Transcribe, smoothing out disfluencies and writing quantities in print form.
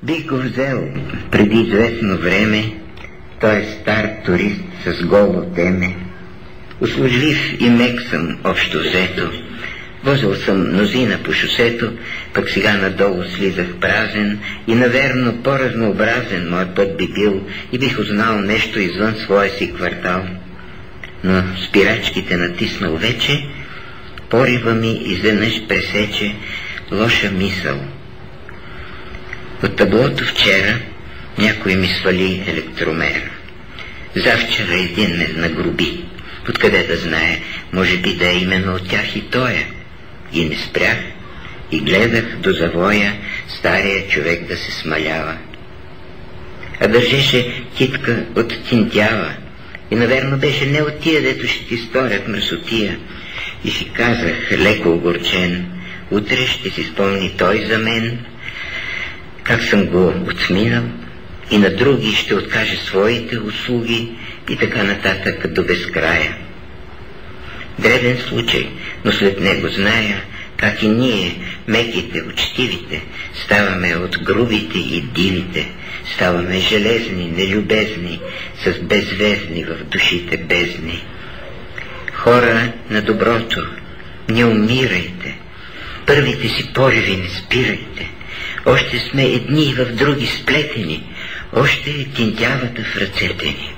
Бих го взел преди известно време. Той е стар турист с голо теме. Услужлив и мек съм общо взето. Возил съм мнозина по шосето, пък сега надолу слизах празен и наверно по-разнообразен мой път би бил и бих узнал нещо извън своя си квартал. Но спирачките натиснал вече, порива ми изведнъж пресече лоша мисъл. От таблото вчера някой ми свали електромер. Завчера един ме нагруби. Откъде да знае, може би да е именно от тях и тоя. И не спрях и гледах до завоя стария човек да се смалява. А държеше китка от тинтява и наверно беше не от тия, дето ще ти сторят мръсотия. И си казах, леко огорчен, утре ще си спомни той за мен, как съм го отминал, и на други ще откаже своите услуги и така нататък до безкрая. Дребен случай, но след него зная как и ние, меките, учтивите, ставаме от грубите и дивите, ставаме железни, нелюбезни, с беззвездни в душите бездни. Хора на доброто, не умирайте, първите си пориви не спирайте, още сме едни в други сплетени, още е тинтявата в ръцете ни.